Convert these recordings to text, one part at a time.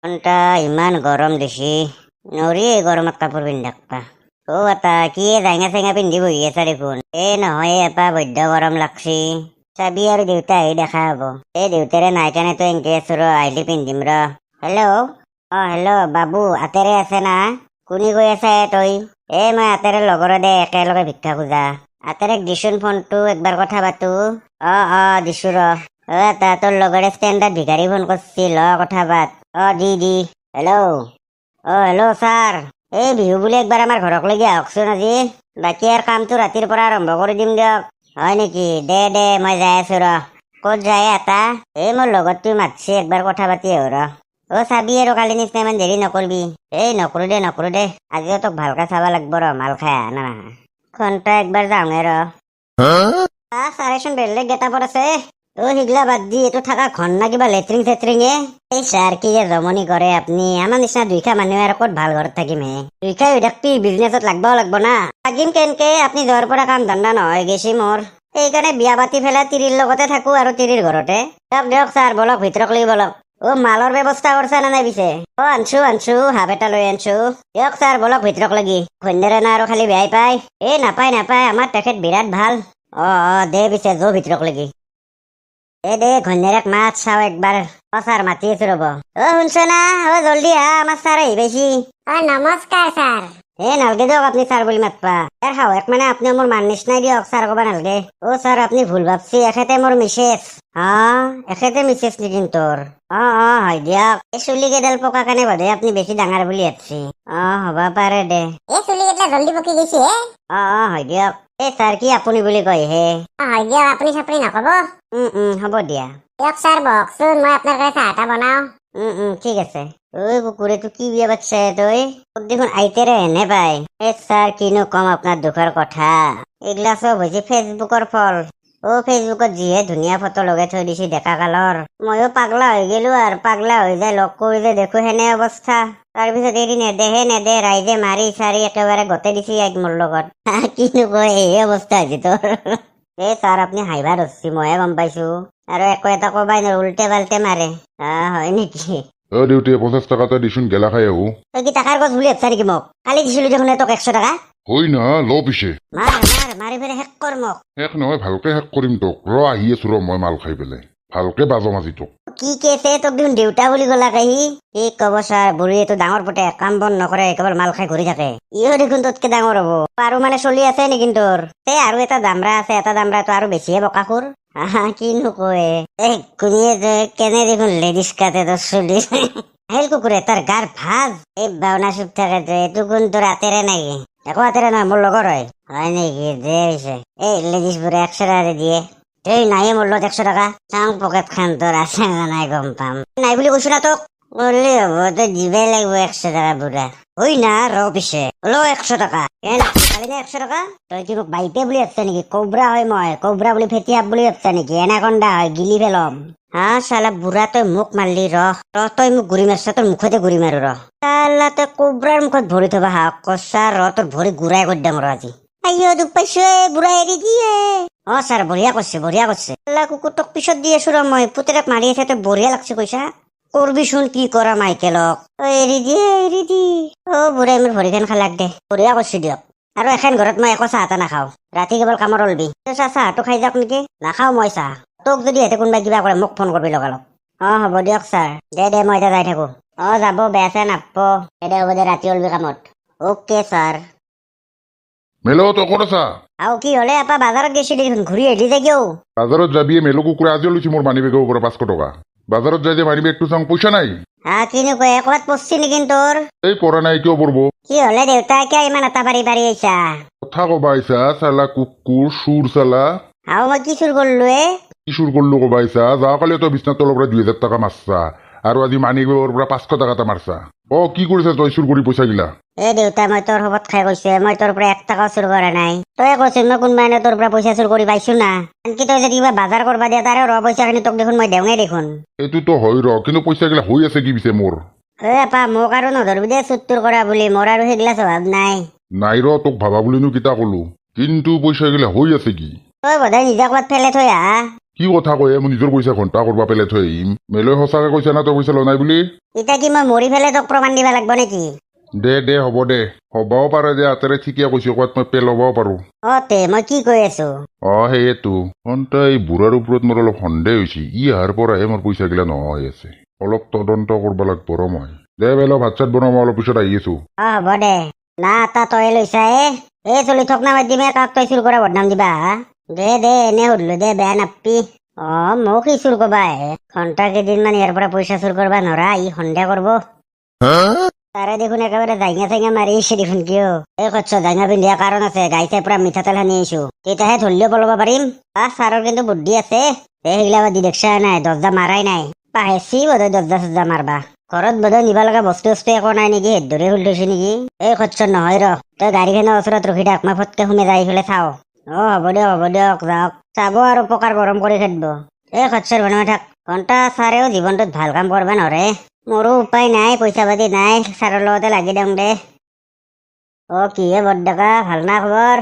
ঘণ্টা ইমান গৰম দিছি নৰি এই গৰমত কাপোৰ পিন্ধি থাকবা। এটা কি জাঙা চেঙা পিন্ধি বহি আছা দেখোন। নহয় এপা বৈদ্য গৰম লাগছি। চাবি আৰু দেউতা আহি দেখা হব। দেউতাৰে নাই কাৰণে তই এনকে আছো ৰ, আহিলে পিন্ধিম ৰ। হেল্ল', হেল্ল' বাবু আতেৰে আছে না? কোনি কৈ আছে তই? মই আতেৰে লগৰ দে, একেলগে ভিক্ষা খোজা। আতেৰেক দিচোন ফোনটো, একবাৰ কথা পাতো। দিছো ৰ। এটা তোৰ লগৰে ষ্টেণ্ডাৰ্ড ভিখাৰী ফোন কৰছি, ল কথা পাত। দি হেল্ল', হেল্ল' ছাৰ। বিহু বুলি একবাৰ আমাৰ ঘৰক লাগি আহকচোন আজি। বাকী আৰু কামটো ৰাতিৰ পৰা আৰম্ভ কৰি দিম দিয়ক। হয় নেকি? দে মই যাই আছো ৰ। ক'ত যায় এটা? মোৰ লগত তুই মাতছি, একবাৰ কথা পাতি আহো ৰ। চাবি আৰু কালি নিচিনা ইমান দেৰি নকৰবি। নকৰো দে আজিও তোক ভালকে চাবা লাগব ৰ, মাল খাই আহা না নাহা। ঘণ্টা একবাৰ যাওঁহে ৰ। চাৰেচোন বেলেগ গেটাপত আছে। সিগলা বাদ দি এইটো থাকা ঘন না কিবা লেট্ৰিং চেট্ৰিঙে। ছাৰ কি যে জমনি কৰে আপুনি। আমাৰ নিচিনা দুইখা মানুহে আৰু ক'ত ভাল ঘৰত থাকিম হে। দুইখা হৈ থাকবি, বিজনেছত লাগবাও লাগব না। থাকিম কেনকে, আপুনি যোৱাৰ পৰা কাম ধান্দা নহয় গেছি মোৰ। সেইকাৰণে বিয়া পাতি পেলাই তিৰিৰ লগতে থাকো আৰু তিৰিৰ ঘৰতে। দিয়ক ছাৰ, বলক ভিতৰক লাগি বলক। মালৰ ব্যৱস্থা কৰছা নে নাই পিছে? আনছো হাফ এটা লৈ আনছো। দিয়ক ছাৰ বলক ভিতৰক লাগি। ঘন্যাৰে না আৰু খালি বেয়াই পায়। নাপায় আমাৰ তেখেত বিৰাট ভাল। দে পিছে যো ভিতৰক লাগি। দে ঘন্যাৰেক মাত চাও একবাৰ। ছাৰ মাতি আছো ৰব। শুনছ না? জলদি আহ, আমাৰ ছাৰ আহি পাইছি। নমস্কাৰ ছাৰ। নালগে দিয়ক আপুনি ছাৰ বুলি মাতবা। শাহুৱেক মানে আপুনি মোৰ মান নিচিনাই দিয়ক, ছাৰ কবা নালগে। ছাৰ আপুনি ভুল ভাবছি, এখেতে মোৰ মিছেছ। এখেতে মিছেছ নেকি তোৰ? হয় দিয়ক। চুলি কেইডাল পকা কাৰণে বাদে আপুনি বেছি ডাঙৰ বুলি ভাবছি। হবা পাৰে দে। চুলি কেইডাল জলদি পকি গৈছি হে। হয় দিয়ক। ছাৰ কি আপুনি বুলি কয় হে? হয় দিয়ক, আপুনি চাপৰি নকব। হ'ব দিয়া। দিয়ক ছাৰ বহকচোন, মই আপোনাৰ কাৰণে চাহ এটা বনাও। ঠিক আছে। কুকুৰেটো কি বিয়া পাতছা তই? তোক দেখোন আইতেৰে হেনে পাই। ছাৰ কিনো কম আপোনাৰ দুখৰ কথা। এইগিলা চব হৈছে ফেচবুকৰ ফল। ফেচবুকত যিহে ধুনীয়া ফটো লগাই থৈ দিছি ডেকা কালৰ। ময়ো পাগলা হৈ গেলো আৰু, পাগলা হৈ যায় লগ কৰিলে দেখো সেনে অৱস্থা। তাৰপিছত এৰি নেদে ৰাইজে মাৰি চাৰি একেবাৰে গোটেই দিছি মোৰ লগত। কিনো কয়, এই অৱস্থা হৈছে তোৰ। ছাৰ আপুনি হাঁহিবা ধৰছি, মইহে গম পাইছো। আৰু একো এটা কবাই নোৱাৰো, উল্টে পাল্টে মাৰে। হয় নেকি? দেউতাই 50 টকা এটা দিছোন, গেলা খাই আহো। তই কি টাকাৰ গছ বুলি ভাবছা নেকি মোক? কালি দিছিলো দেখোন তোক 100 টকা। হয় না, ল পিছে। মাৰি ফেৰে শেষ কৰ মোক। শেষ নহয়, ভালকে শেষ কৰিম তোক। আহি আছো মই মাল খাই পেলাই। ভালকে বাজম আজি তোক। কি কেছে তোক দেখোন দেউতা বুলি গলা কাহি। কি কব ছাৰ, বুঢ়ী এইটো ডাঙৰ পুতে, কাম বন নকৰে, কেৱল মাল খাই ঘূৰি থাকে। ইও দেখোন তোতকে ডাঙৰ হব। আৰু মানে চলি আছে নেকি তোৰ? আৰু এটা দামৰা আছে, এটা দামৰাটো আৰু বেছিহে বকাখোৰ। কিনো কয়, কেনে দেখোন লেডিজ কাটে তোৰ চুলি। কুকুৰে তাৰ গাৰ ভাজ। বাওনা চুপ থাকে যে, এইটো কোন তোৰ আতেৰে নেকি? একো আতেৰে নহয়, মোৰ লগৰ হয়। হয় নেকি? দে পিছে। লেডিজ বোৰে 100 টকা দিয়ে। নাইয়ে মোৰ লগত 100 টকা। চাং পকেট খান তোৰ আছে নাই গম পাম। নাই বুলি কৈছো না তোক। বললি হব, তই দিবই লাগিব 100 টকা বুঢ়া। হয় না, পিছে 100 টকা। খালি নে 100 টকা? তই কি মোক বাইতে বুলি ভাবছা নেকি? কবৰা হয় মই, কবৰা বুলি ফেটিয়াপ বুলি ভাবছা নেকি? এনাকন্দা হয়, গিলি পেলম। চালা বুঢ়া, তই মোক মাৰলি তই মোক গুৰি মাৰছা, তোৰ মুখতে গুৰি মাৰো ৰ। চালা তই কবৰাৰ মুখত ভৰি থবা হাক কছা তোৰ ভৰি গুড়াই কৰি দাম আজি। দুখ পাইছো, বুঢ়া এৰি দিয়ে। ছাৰ বঢ়িয়া কৰিছে। কুকুৰটোক পিছত দি আছো ৰ মই। পুতেৰক মাৰি আছে, তই বঢ়িয়া লাগছে কৈছা। কৰবিচোন কি কৰা মাইকেলক। এৰি দি। বুঢ়াই মোৰ ভৰিখন খালাক দে। বঢ়িয়া কৰিছো দিয়ক। আৰু এখন ঘৰত মই একো চাহ এটা নাখাও। ৰাতি কেৱল কামৰ অলবি। চাহটো খাই যাওক নেকি? নাখাও মই চাহ। তোক যদি সিহঁতে কোনোবাই কিবা কৰে মোক ফোন কৰবি লগালগ। হ'ব দিয়ক ছাৰ। দে মই এতিয়া যাই থাকো। যাব, বেয়া চেয়া নাপাব। হ'ব দে, ৰাতি অলবি কামত। Okay sir. মেলো, তই ক'ত আছা? কি হলে আপা বাজাৰত গৈছিলি দেখোন, ঘূৰি আহিলি যে কিয়? বাজাৰত যাবি, মেলো কুকুৰে আজিও লৈছি মোৰ মানি বেগৰ পৰা 500 টকা। বাজাৰত যাই যে মানি বেগটো চাওঁ, পইচা নাই। কিনো কয়, ক'ৰবাত পৰছি নেকি তোৰ? পৰা নাই, কিয় পৰব? কি হলে দেউতা, কিয় ইমান এটা পাৰি আহিছা? কথা কবা আহিছা, চালা কুকুৰ চুৰ চালা। মই কি চুৰ কৰলো কি চুৰ কৰলো কবা আহিছা? যোৱাকালি তই বিছনাৰ তলৰ পৰা 2000 টকা মাৰছা, আৰু আজি মানি বেগৰ পৰা 500 টকা এটা মাৰছা। কি কৰিছা তই চুৰ কৰি পইচা গিলা? দেউতা, মই তোৰ খবত খাই কৈছে, মই তোৰ পৰা 1 টকাও চুৰ কৰা নাই। তই কৈছিল মই কোনোবা এনে তোৰ পৰা পইচা চুৰ কৰি পাইছো না। আনকি তই যদি কিবা বাজাৰ কৰবা দিয়া, তাৰে পইচা খিনি তোক দেখোন মই দেওঁৱে দেখোন। এইটোতো হয় কিন্তু পইচা গিলা হৈ আছে কি পিছে মোৰ? আপা মোক আৰু নধৰবি দে চুৰ তুৰ কৰা বুলি, মোৰ আৰু সেইগিলা স্বভাৱ নাই। নাই তোক ভাবা বুলিনো কিতা কলো, কিন্তু পইচা গিলা হৈ আছে কি? তই বোধহয় নিজে ক'ৰবাত ফেলে থৈ আহা। কি কথা কয় মই নিজৰ পইচা ঘণ্টা কৰবা পেলাই থৈ আহিম মেলৈ সঁচাকে কৈছা না তই পইচা লোৱা নাই বুলি এতিয়া কি মই মৰি ফেলে তোক প্ৰমাণ দিবা লাগব নেকি দে হ'ব দে হ'বও পাৰে যে আতেৰে ঠিকে কৈছো ক'ত মই পেলাবও পাৰো তে মই কি কৈ আছো সেয়েতো এই বুঢ়াৰ ওপৰত মোৰ অলপ সন্দেহ হৈছে ই অহাৰ পৰাহে মোৰ পইচাগিলা নোহোৱা হৈ আছে অলপ তদন্ত কৰিব লাগব ৰ মই দে বেলো ভাত চাত বনাওঁ মই অলপ পিছত আহি আছো হ'ব দে না তা তই লৈছা চলি থক না মাধ্যমে কাক তই চুৰ কৰা বদনাম দিবা দে এনে সুধলো দে বেয়া নাপি মোক সি চুৰ কৰবা ঘণ্টা কেইদিনমান ইয়াৰ পৰা পইচা চুৰ কৰবা নৰা ই সন্দেহ কৰব তাৰে দেখোন একেবাৰে জাঙা চাঙা মাৰি আহিছে দেখোন কিয় কচ্ছ জাঙা পিন্ধিয়া কাৰণ আছে গাইছে পুৰা মিঠাতেল সানি আহিছো তেতিয়াহে ধৰিলেও পলাব পাৰিম ছাৰৰ কিন্তু বুদ্ধি আছে সেইগিলা দি দেখছা নাই দৰ্জা মাৰাই নাই পাহেছি বোধহয় দৰ্জা চৰ্জা মাৰবা ঘৰত বোধহয় নিবা লগা বস্তু একো নাই নেকি হেদৰে খুলি থৈছে নেকি কচ্ছ নহয় ৰ তই গাড়ীখনৰ ওচৰত ৰখি থাক মই ফটকে সোমাই যাই পেলাই চাও হ'ব দিয়ক যাওক চাব আৰু পকাৰ গৰম কৰি খেদব কচ্ছৰ বনাই থাক ঘণ্টা ছাৰেও জীৱনটোত ভাল কাম কৰবা নৰে মোৰো উপায় নাই পইচা পাতি নাই ছাৰৰ লগতে লাগি দিওঁ দে কিহে বৰডেকা ভাল না খবৰ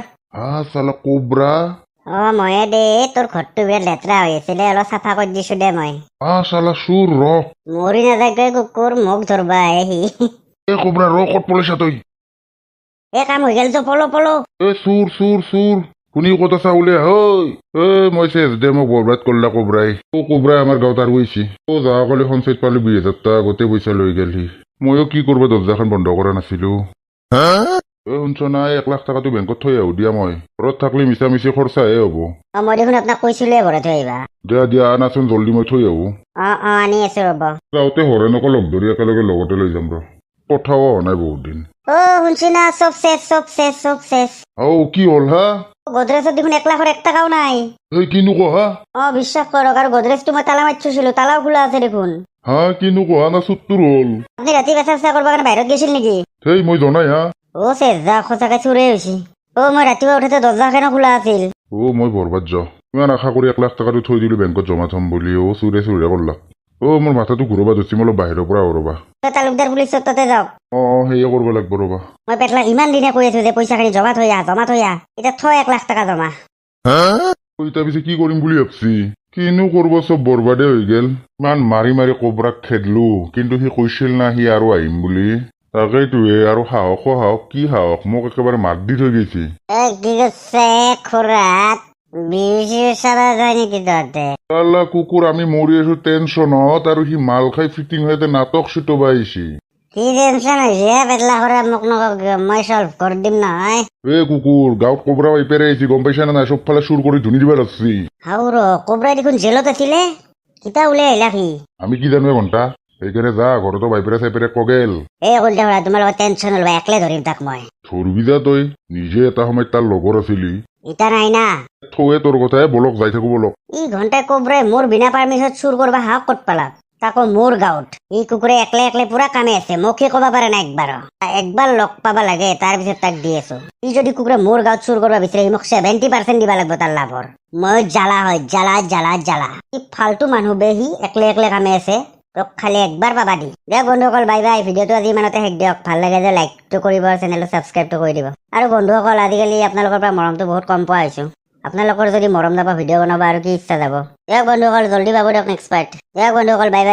চালা কোবৰা ময়ে দে তোৰ ঘৰটো বিৰাট লেতেৰা হৈ আছিলে অলপ চাফা কৰি দিছো দে মই চালা চুৰ ৰ মৰি নাথাকে কুকুৰ মোক ধৰবা সি কোবৰা ৰ ক'ত পলাইছা তই কাম হৈ গেল তো পলো চুৰ শুনি ক'ত আছা উলিয়া মই চেচ দে মোক বৰবাদ কৰলা কোবৰাই কোবৰাই আমাৰ গাঁৱত আৰু গৈছি যোৱাকালি সঞ্চয়ত পালো 20,000 টকা গোটেই পইচা লৈ গেল সি ময়ো কি কৰবা দৰ্জাখন বন্ধ কৰা নাছিলো শুনছ না 1 লাখ টকাটো বেংকত থৈ আহো দিয়া মই ঘৰত থাকলে মিছা মিছি খৰচাহে হ'ব মই দেখোন আপোনাক কৈছিলোৱে ঘৰত থৈ আহিবা দিয়া আনাচোন জল্দি মই থৈ আহো আনি আছো ৰ'ব যাওঁতে হৰেণকো লগ ধৰি একেলগে লগতে লৈ যাম ৰ কথাও হোৱা নাই বহুত দিন শুনছি না চব চেচ কি হ'ল হা গডৰেজত দেখোন 1 লাখৰ 1 টকাও নাই কিনো কহা বিশ্বাস কৰক আৰু গডৰেজটো মই তালা মাৰি থৈছিলো তালাও খোলা আছে দেখোন কিনো কহা না চুত্তুৰ হ'ল আপুনি ৰাতি বেচা চেচা কৰিব কাৰণে বাহিৰত গৈছিল নেকি মই জনাই চেচ যা সঁচাকে চুৰে হৈছে মই ৰাতিপুৱা উঠোতে দৰ্জাখনো খোলা আছিল মই বৰবাদ যাওঁ ইমান আশা কৰি 1 লাখ টকাটো থৈ দিলো বেংকত জমা থম বুলি চুৰে কৰলা মোৰ মাথাটো ঘূৰবা ধৰিছে মই অলপ বাহিৰৰ পৰা ৰবা তালুকদাৰ পুলিচত তাতে যাওক সেয়ে কৰিব লাগিব ৰবা মই পেটলা ইমান দিনে কৈ আছো যে পইচাখিনি জমা থৈ আহ এতিয়া থৈ 1 লাখ টকা জমা তাৰ পিছে কি কৰিম বুলি ভাবছি কিনো কৰিব চব বৰবাদে হৈ গেল ইমান মাৰি কোবৰাক খেদলো কিন্তু সি কৈছিল না সি আৰু আহিম বুলি তাকেইটোৱে আৰু সাহস কি সাহস মোক একেবাৰে মাত দি থৈ গৈছি কুকুৰ আমি মৰি আছো টেনচনত আৰু সি মাল খাই ফিটিং হৈ নাটক চিটবা আহিছি কুকুৰ গাঁৱত কোবৰা ইপেৰে আহিছি গম পাইছা না নাই চবফালে চুৰ কৰি ধুনি দিবা লাগছি কোবৰাই দেখোন জেলত আছিলে কিতা উলাই আহিলা সি আমি কি জানো ঘণ্টা সেইকাৰণে যা ঘৰতো বাইপেৰে চাইপেৰে কগেল তোমাৰ লগত টেনচন নলবা একলে ধৰিম তাক মই ধৰবি যা তই নিজে এটা সময়ত তাৰ লগৰ আছিলি ইটা নাই না থৌৱে তোৰ কথাই বলক যাই থাকো বলক ঘণ্টাই কোবৰাই মোৰ বিনা পাৰ্মিশন চুৰ কৰবা হাক ক'ত পালাক তাকো মোৰ গাঁৱত কুকুৰে একলে পুৰা কামে আছে মোকে ক'ব পাৰে না একবাৰ লগ পাবা লাগে তাৰ পিছত তাক দি আছো যদি কুকুৰে মোৰ গাঁৱত চুৰ কৰবা বিচাৰে মোক 70% দিবা লাগব তাৰ লাভৰ মই জ্বালা হয় জ্বালা ফাল্টু মানুহ বে সি একলে কামে আছে তোক খালি একবাৰ পাবা দি দে বন্ধুসকল বাই ভিডিঅ'টো আজি ইমানতে শেষ দিয়ক ভাল লাগে যে লাইকটো কৰিব আৰু চেনেলটো ছাবস্ক্ৰাইবটো কৰি দিব আৰু বন্ধুসকল আজিকালি আপোনালোকৰ পৰা মৰমটো বহুত কম পোৱা হৈছো আপোনালোকৰ যদি মৰম নাপা ভিডিঅ' বনাব আৰু কি ইচ্ছা যাব দিয়ক বন্ধুসকল জল্দি পাব দিয়ক নেক্সট পাৰ্ট দিয়ক বন্ধুসকল বাই